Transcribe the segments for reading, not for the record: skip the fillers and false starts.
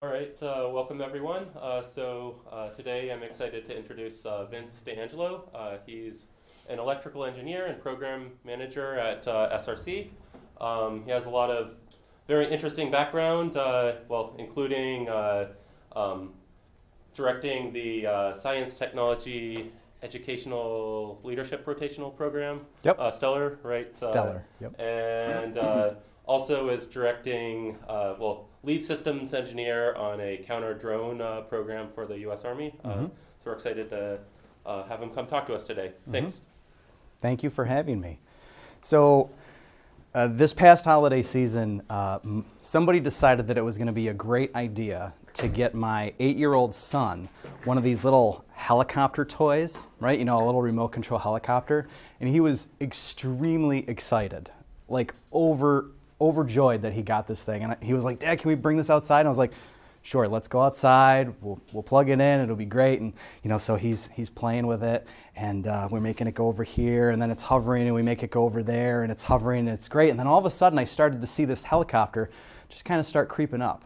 All right, welcome everyone. Today I'm excited to introduce Vince D'Angelo. He's an electrical engineer and program manager at SRC. He has a lot of very interesting background, including directing the Science Technology Educational Leadership Rotational Program. Yep. Stellar, right? Stellar, yep. And also is directing, lead systems engineer on a counter drone program for the U.S. Army. So we're excited to have him come talk to us today. Thanks. Thank you for having me. So this past holiday season, somebody decided that it was going to be a great idea to get my 8-year-old son one of these little helicopter toys, right? You know, a little remote control helicopter. And he was extremely excited, like overjoyed that he got this thing. And he was like, "Dad, can we bring this outside?" And I was like, "Sure, let's go outside. We'll plug it in. It'll be great." And so he's playing with it, and we're making it go over here, and then it's hovering, and we make it go over there, and it's hovering, and it's great. And then all of a sudden, I started to see this helicopter just kind of start creeping up,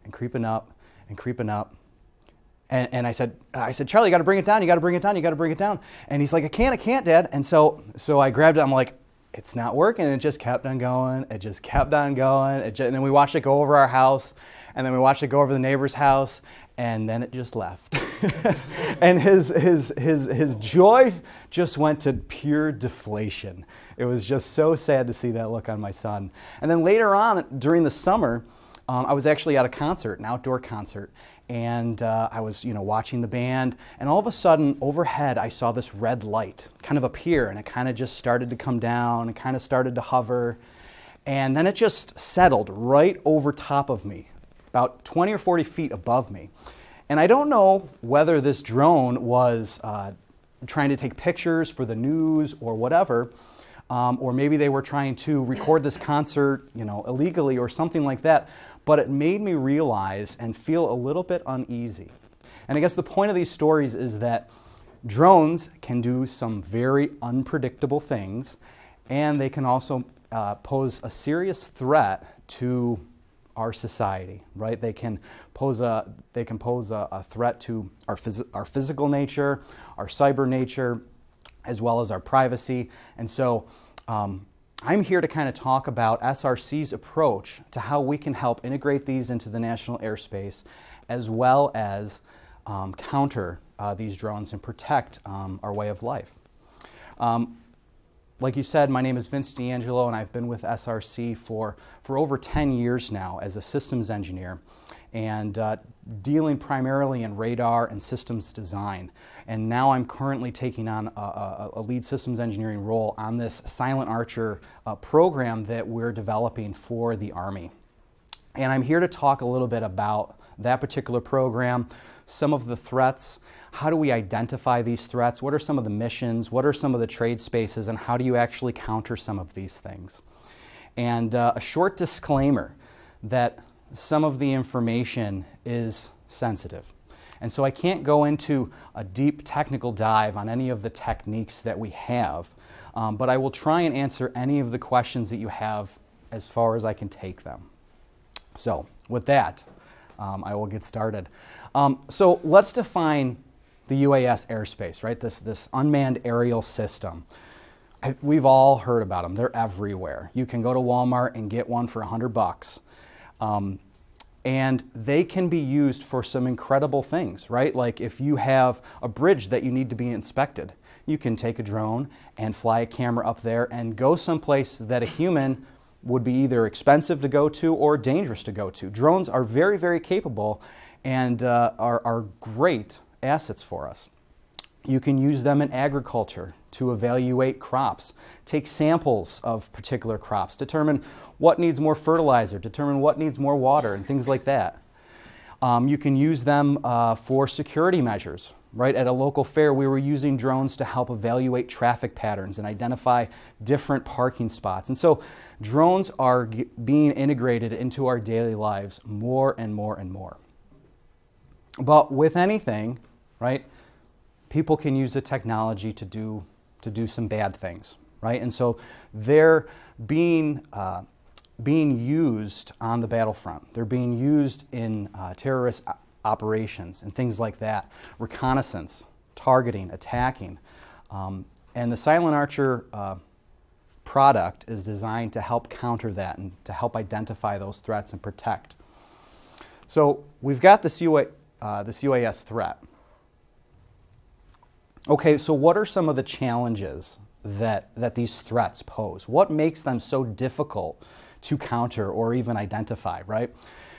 and creeping up, and creeping up. And I said, "Charlie, you got to bring it down. You got to bring it down. You got to bring it down." And he's like, I can't, Dad." And so I grabbed it. I'm like, "It's not working." And it just kept on going. It just kept on going. And then we watched it go over our house, and then we watched it go over the neighbor's house, and then it just left. And his joy just went to pure deflation. It was just so sad to see that look on my son. And then later on during the summer, I was actually at a concert, an outdoor concert, and I was watching the band, and all of a sudden overhead I saw this red light kind of appear, and it kind of just started to come down and kind of started to hover, and then it just settled right over top of me, about 20 or 40 feet above me. And I don't know whether this drone was trying to take pictures for the news or whatever, or maybe they were trying to record this concert, illegally or something like that. But it made me realize and feel a little bit uneasy. And I guess the point of these stories is that drones can do some very unpredictable things, and they can also pose a serious threat to our society, right? They can pose a threat to our physical nature, our cyber nature, as well as our privacy. And so I'm here to kind of talk about SRC's approach to how we can help integrate these into the national airspace, as well as counter these drones and protect our way of life. Like you said, my name is Vince D'Angelo, and I've been with SRC for over 10 years now as a systems engineer, and dealing primarily in radar and systems design. And now I'm currently taking on a lead systems engineering role on this Silent Archer program that we're developing for the Army. And I'm here to talk a little bit about that particular program, some of the threats, how do we identify these threats, what are some of the missions, what are some of the trade spaces, and how do you actually counter some of these things. And a short disclaimer that some of the information is sensitive. And so I can't go into a deep technical dive on any of the techniques that we have, but I will try and answer any of the questions that you have as far as I can take them. So with that, I will get started. So let's define the UAS airspace, right? This unmanned aerial system. We've all heard about them. They're everywhere. You can go to Walmart and get one for $100. And they can be used for some incredible things, right? Like if you have a bridge that you need to be inspected, you can take a drone and fly a camera up there and go someplace that a human would be either expensive to go to or dangerous to go to. Drones are very, very capable and are great assets for us. You can use them in agriculture to evaluate crops, take samples of particular crops, determine what needs more fertilizer, determine what needs more water, and things like that. You can use them for security measures, right? At a local fair, we were using drones to help evaluate traffic patterns and identify different parking spots. And so drones are being integrated into our daily lives more and more and more. But with anything, right, people can use the technology to do some bad things, right? And so they're being being used on the battlefront. They're being used in terrorist operations and things like that, reconnaissance, targeting, attacking. And the Silent Archer product is designed to help counter that and to help identify those threats and protect. So we've got this UAS threat. Okay, so what are some of the challenges that these threats pose? What makes them so difficult to counter or even identify, right?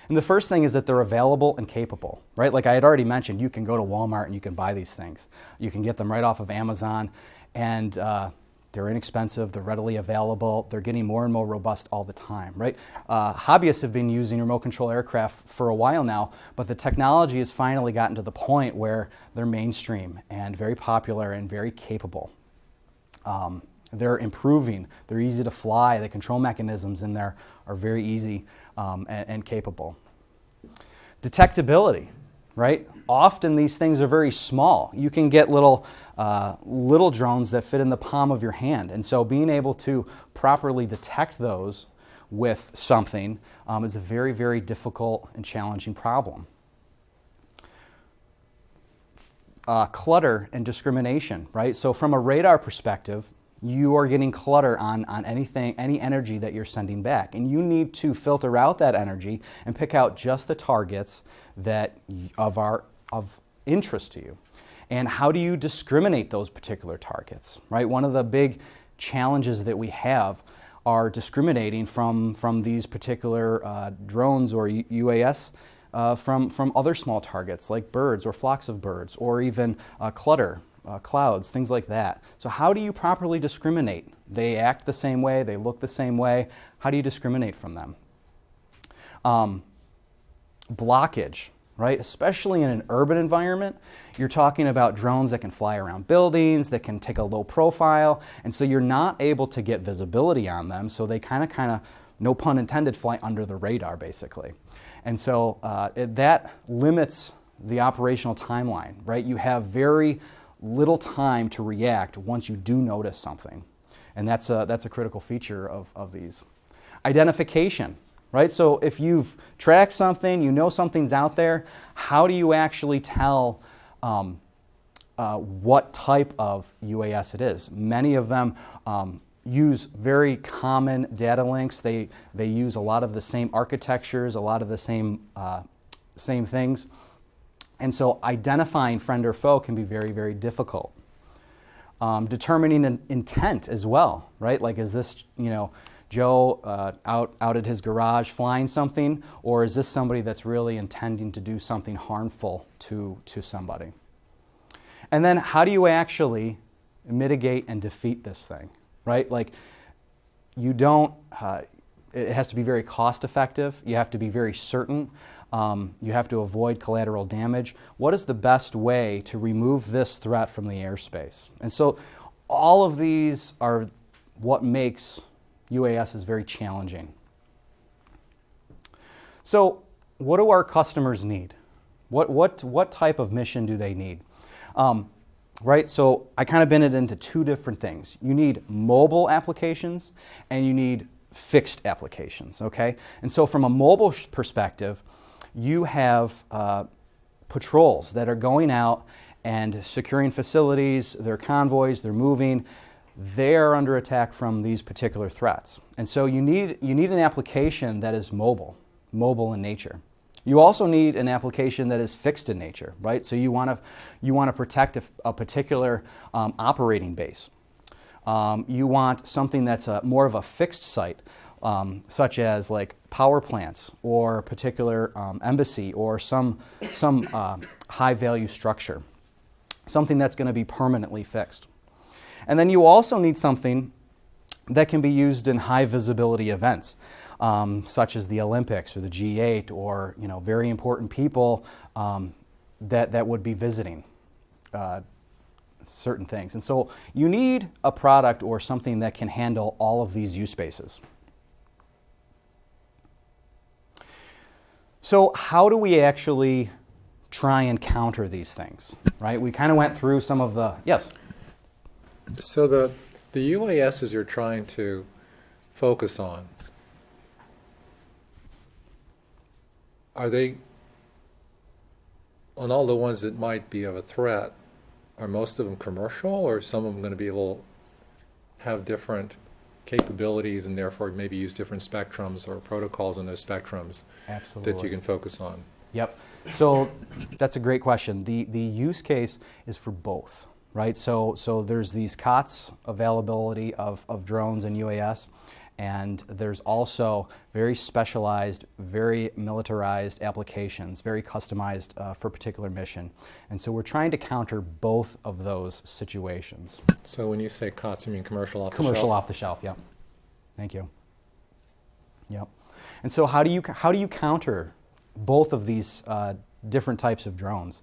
And the first thing is that they're available and capable, right? Like I had already mentioned, you can go to Walmart and you can buy these things. You can get them right off of Amazon, and they're inexpensive, they're readily available, they're getting more and more robust all the time, right? Hobbyists have been using remote control aircraft for a while now, but the technology has finally gotten to the point where they're mainstream and very popular and very capable. They're improving, they're easy to fly, the control mechanisms in there are very easy and capable. Detectability, right? Often these things are very small. You can get little drones that fit in the palm of your hand, and so being able to properly detect those with something is a very, very difficult and challenging problem. Clutter and discrimination, right? So from a radar perspective, you are getting clutter on anything, any energy that you're sending back. And you need to filter out that energy and pick out just the targets that of interest to you. And how do you discriminate those particular targets, right? One of the big challenges that we have are discriminating from these particular drones or UAS from other small targets like birds or flocks of birds or even clutter. Clouds, things like that. So how do you properly discriminate? They act the same way, they look the same way. How do you discriminate from them? Blockage, right? Especially in an urban environment, you're talking about drones that can fly around buildings, that can take a low profile, and so you're not able to get visibility on them, so they kind of, no pun intended, fly under the radar basically. And so that limits the operational timeline, right? You have very little time to react once you do notice something. And that's a critical feature of these. Identification, right? So if you've tracked something, you know something's out there, how do you actually tell what type of UAS it is? Many of them use very common data links. They use a lot of the same architectures, a lot of the same things. And so identifying friend or foe can be very, very difficult. Determining an intent as well, right? Like, is this, Joe out at his garage flying something, or is this somebody that's really intending to do something harmful to somebody? And then how do you actually mitigate and defeat this thing, right? Like, you don't, it has to be very cost effective. You have to be very certain. You have to avoid collateral damage. What is the best way to remove this threat from the airspace? And so all of these are what makes UASs very challenging. So what do our customers need? What type of mission do they need? Right, so I kind of bin it into two different things. You need mobile applications and you need fixed applications, okay? And so from a mobile perspective, you have patrols that are going out and securing facilities, they're convoys, they're moving. They're under attack from these particular threats. And so you need an application that is mobile in nature. You also need an application that is fixed in nature, right? So you want to protect a particular operating base. You want something that's more of a fixed site, such as like power plants or a particular embassy or some high value structure, something that's going to be permanently fixed. And then you also need something that can be used in high visibility events, such as the Olympics or the G8 or very important people that would be visiting certain things. And so you need a product or something that can handle all of these use spaces. So how do we actually try and counter these things, right? We kind of went through some of the, yes? So the UASs you're trying to focus on, are they, on all the ones that might be of a threat, are most of them commercial, or are some of them going to be have different capabilities and therefore maybe use different spectrums or protocols in those spectrums Absolutely. that you can focus on? Yep. So that's a great question. The use case is for both, right? So there's these COTS availability of drones and UAS, and there's also very specialized, very militarized applications, very customized for a particular mission. And so we're trying to counter both of those situations. So when you say COTS, you mean commercial off the shelf? Commercial off the shelf, yep. Thank you. Yep. And so how do you counter both of these different types of drones?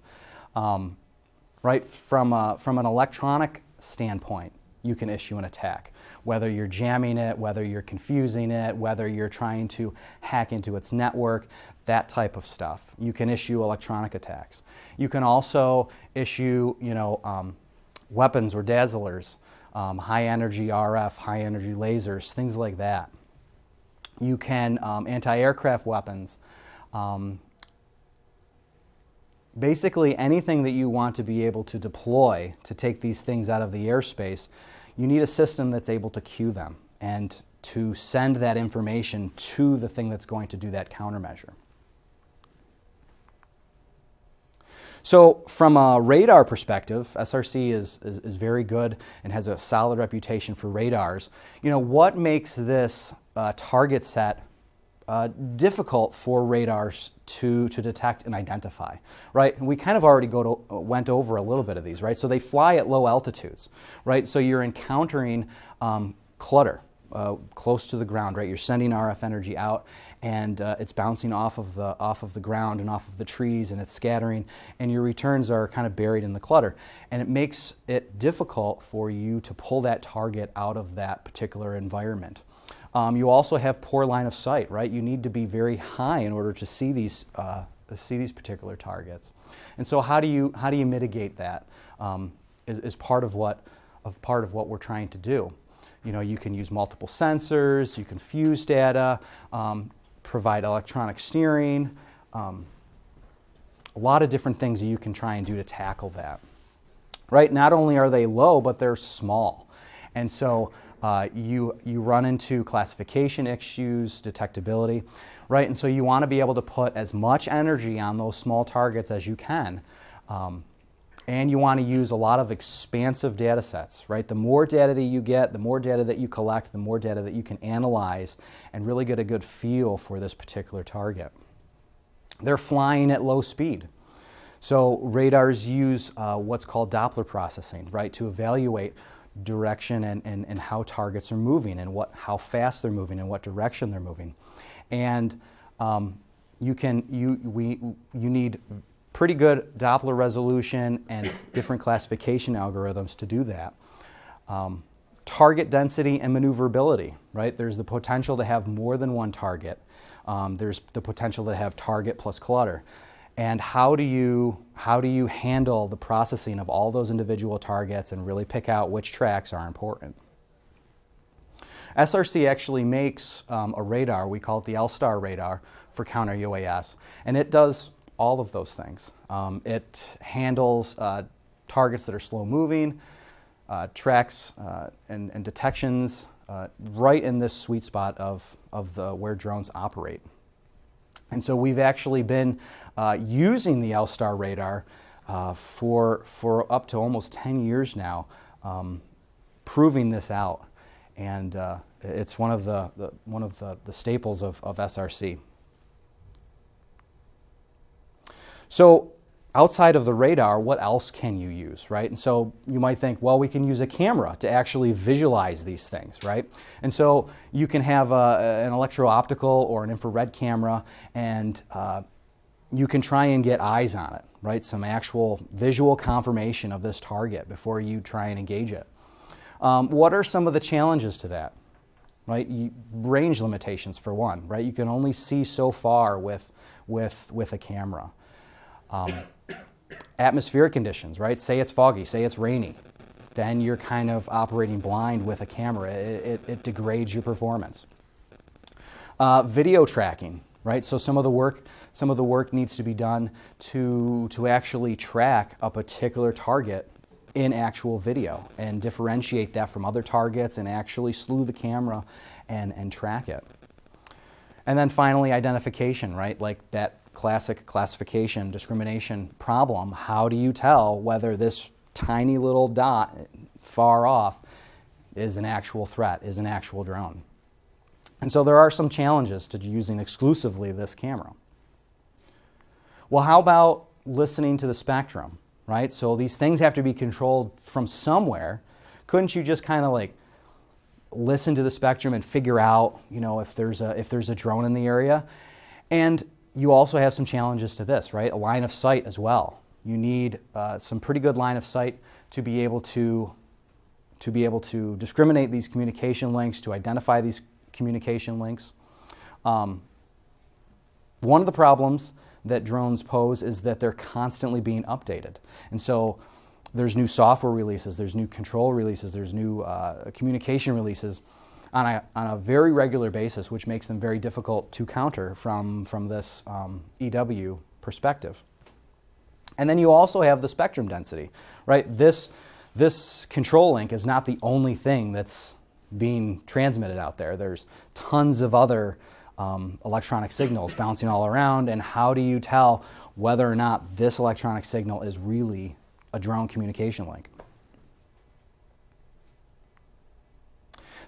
Right, from an electronic standpoint, you can issue an attack. Whether you're jamming it, whether you're confusing it, whether you're trying to hack into its network, that type of stuff. You can issue electronic attacks. You can also issue, weapons or dazzlers, high energy RF, high energy lasers, things like that. You can anti-aircraft weapons. Basically anything that you want to be able to deploy to take these things out of the airspace, you need a system that's able to queue them and to send that information to the thing that's going to do that countermeasure. So from a radar perspective, SRC is very good and has a solid reputation for radars. What makes this target set difficult for radars to detect and identify, right? And we kind of already went over a little bit of these, right? So they fly at low altitudes, right? So you're encountering clutter close to the ground, right? You're sending RF energy out, and it's bouncing off of the ground and off of the trees, and it's scattering, and your returns are kind of buried in the clutter, and it makes it difficult for you to pull that target out of that particular environment. You also have poor line of sight, right? You need to be very high in order to see these particular targets. And so how do you mitigate that? Is part of what we're trying to do. You can use multiple sensors, you can fuse data, provide electronic steering, a lot of different things that you can try and do to tackle that. Right? Not only are they low, but they're small. And so you run into classification issues, detectability, right? And so you want to be able to put as much energy on those small targets as you can. And you want to use a lot of expansive data sets, right? The more data that you get, the more data that you collect, the more data that you can analyze and really get a good feel for this particular target. They're flying at low speed. So radars use what's called Doppler processing, right, to evaluate direction and how targets are moving and how fast they're moving and what direction they're moving. And you need pretty good Doppler resolution and different classification algorithms to do that. Target density and maneuverability, right? There's the potential to have more than one target. There's the potential to have target plus clutter. And how do you handle the processing of all those individual targets and really pick out which tracks are important? SRC actually makes a radar, we call it the LStar Radar, for counter UAS, and it does all of those things. It handles targets that are slow moving, tracks and detections right in this sweet spot of where drones operate. And so we've actually been using the LStar Radar for up to almost 10 years now, proving this out. And it's one of the staples of SRC. So outside of the radar, what else can you use, right? And so you might think, well, we can use a camera to actually visualize these things, right? And so you can have an electro-optical or an infrared camera, and you can try and get eyes on it, right? Some actual visual confirmation of this target before you try and engage it. What are some of the challenges to that, right? Range limitations, for one, right? You can only see so far with a camera. Atmospheric conditions, right? Say it's foggy, say it's rainy. Then you're kind of operating blind with a camera. It degrades your performance. Video tracking, right? So some of the work needs to be done to actually track a particular target in actual video and differentiate that from other targets and actually slew the camera and track it. And then finally, identification, right? Like that classic classification, discrimination problem. How do you tell whether this tiny little dot far off is an actual threat, is an actual drone? And so there are some challenges to using exclusively this camera. Well, how about listening to the spectrum, right? So these things have to be controlled from somewhere. Couldn't you just kind of like listen to the spectrum and figure out, you know, if there's a drone in the area? And you also have some challenges to this, right? A line of sight as well. You need some pretty good line of sight to be able to discriminate these communication links, to identify these communication links. One of the problems that drones pose is that they're constantly being updated. And so there's new software releases, there's new control releases, there's new communication releases on a very regular basis, which makes them very difficult to counter from this EW perspective. And then you also have the spectrum density, right? This control link is not the only thing that's being transmitted out there. There's tons of other electronic signals bouncing all around, and how do you tell whether or not this electronic signal is really a drone communication link?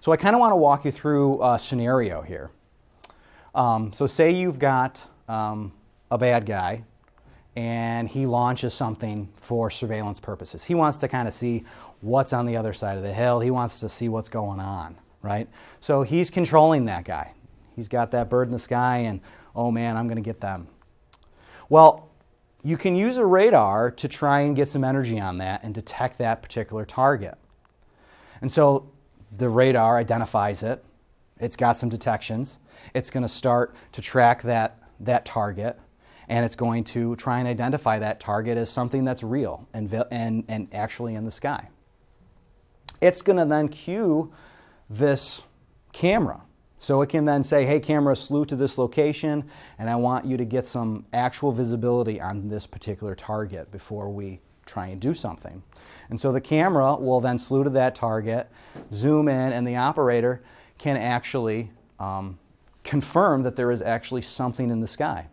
So I kind of want to walk you through a scenario here. So say you've got a bad guy and he launches something for surveillance purposes. He wants to kind of see what's on the other side of the hill. He wants to see what's going on, right? So he's controlling that guy. He's got that bird in the sky and, oh man, I'm going to get them. Well, you can use a radar to try and get some energy on that and detect that particular target. And so the radar identifies it. It's got some detections. It's going to start to track that target, and it's going to try and identify that target as something that's real and actually in the sky. It's going to then cue this camera. So it can then say, hey, camera, slew to this location, and I want you to get some actual visibility on this particular target before we try and do something. And so the camera will then slew to that target, zoom in, and the operator can actually confirm that there is actually something in the sky.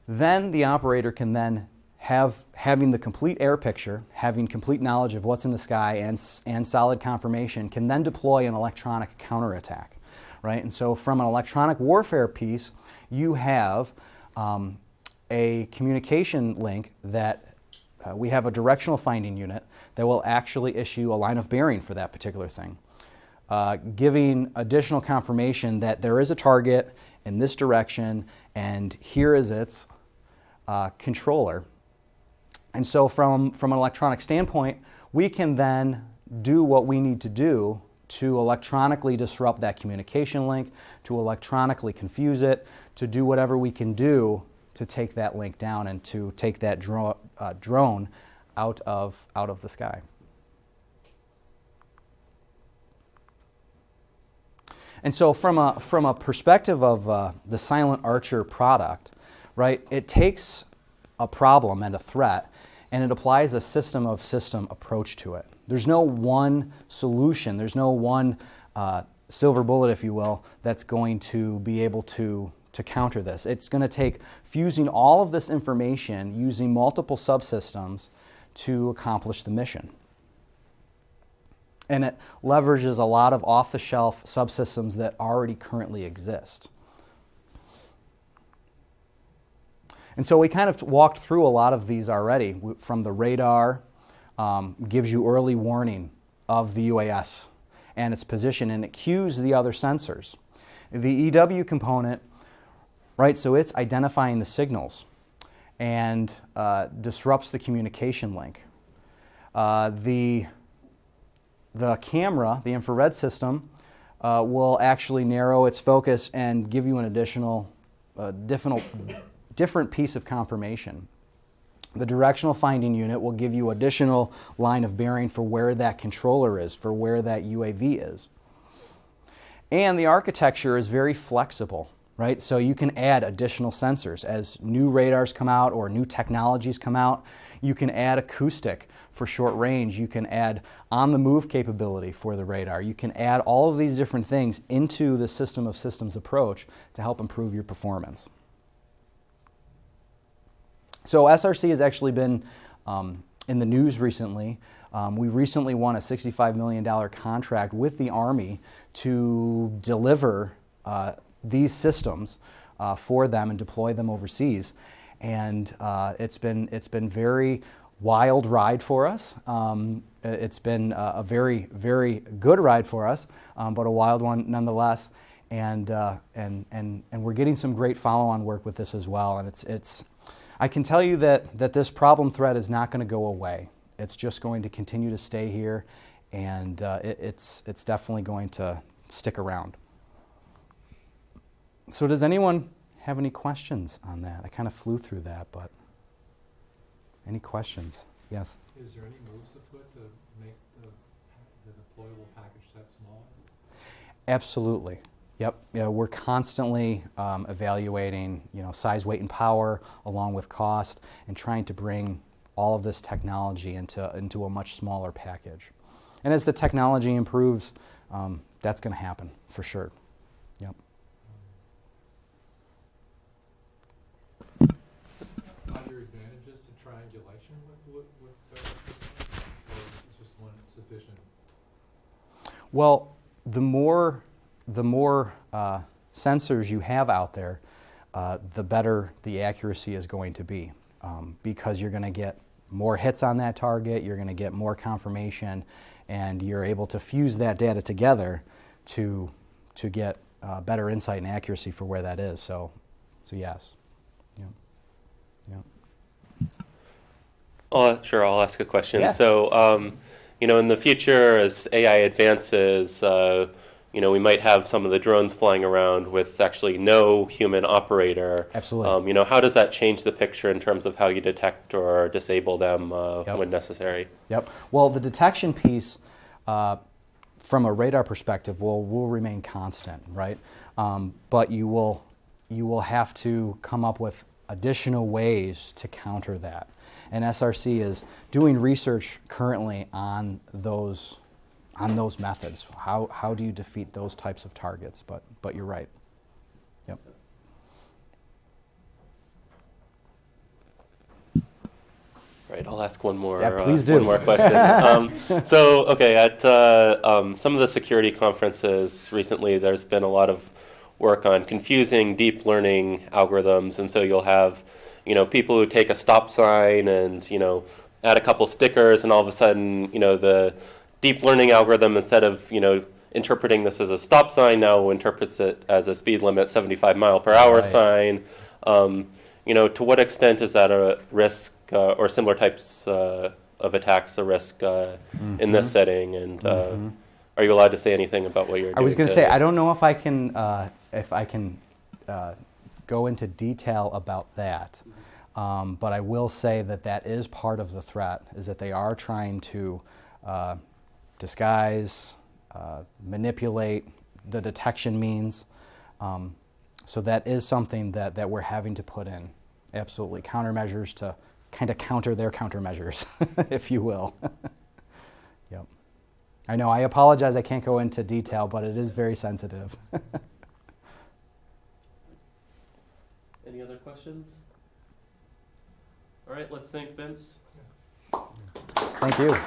Then the operator can then having the complete air picture, having complete knowledge of what's in the sky and solid confirmation, can then deploy an electronic counterattack, right? And so from an electronic warfare piece, you have a communication link that we have a directional finding unit that will actually issue a line of bearing for that particular thing, giving additional confirmation that there is a target in this direction and here is its controller. And so from an electronic standpoint, we can then do what we need to do to electronically disrupt that communication link, to electronically confuse it, to do whatever we can do to take that link down and to take that drone out of the sky. And so from a perspective of the Silent Archer product, right, it takes a problem and a threat and it applies a system of system approach to it. There's no one solution, there's no one silver bullet, if you will, that's going to be able to counter this. It's going to take fusing all of this information using multiple subsystems to accomplish the mission. And it leverages a lot of off-the-shelf subsystems that already currently exist. And so we kind of walked through a lot of these already. From the radar, gives you early warning of the UAS and its position, and it cues the other sensors. The EW component, right, so it's identifying the signals and disrupts the communication link. The camera, the infrared system, will actually narrow its focus and give you an additional different piece of confirmation. The directional finding unit will give you additional line of bearing for where that controller is, for where that UAV is. And the architecture is very flexible, right? So you can add additional sensors. As new radars come out or new technologies come out, you can add acoustic for short range. You can add on-the-move capability for the radar. You can add all of these different things into the system of systems approach to help improve your performance. So SRC has actually been in the news recently. We recently won a $65 million contract with the Army to deliver these systems for them and deploy them overseas. And it's been very wild ride for us. It's been a very, very good ride for us, but a wild one nonetheless. And we're getting some great follow-on work with this as well. And I can tell you that this problem threat is not going to go away. It's just going to continue to stay here, and it's definitely going to stick around. So does anyone have any questions on that? I kind of flew through that, but any questions? Yes? Is there any moves afoot to make the deployable package set smaller? Absolutely. Yep. Yeah, we're constantly evaluating, size, weight, and power, along with cost, and trying to bring all of this technology into a much smaller package. And as the technology improves, that's going to happen for sure. Yep. Are there advantages to triangulation with several systems, or is just one sufficient? Well, the more sensors you have out there, the better the accuracy is going to be, because you're going to get more hits on that target, you're going to get more confirmation, and you're able to fuse that data together to get better insight and accuracy for where that is. So yes. Yep. Yep. Sure, I'll ask a question. Yeah. So, in the future, as AI advances, we might have some of the drones flying around with actually no human operator. Absolutely. How does that change the picture in terms of how you detect or disable them Yep. when necessary? Yep. Well, the detection piece, from a radar perspective, will remain constant, right? But you will have to come up with additional ways to counter that. And SRC is doing research currently on those methods. How do you defeat those types of targets? But you're right. Yep. Right, I'll ask one more. Yeah, please do. One more question. At some of the security conferences recently, there's been a lot of work on confusing deep learning algorithms, and so you'll have, people who take a stop sign and, add a couple stickers, and all of a sudden, the deep learning algorithm, instead of, interpreting this as a stop sign, now interprets it as a speed limit 75 mile per hour Right. sign. To what extent is that a risk, or similar types of attacks a risk in this setting? And are you allowed to say anything about what you're doing? I was going to say, I don't know if I can go into detail about that, but I will say that is part of the threat, is that they are trying to disguise, manipulate the detection means. So that is something that we're having to put in, absolutely, countermeasures to kind of counter their countermeasures, if you will. Yep. I know, I apologize, I can't go into detail, but it is very sensitive. Any other questions? All right, let's thank Vince. Thank you.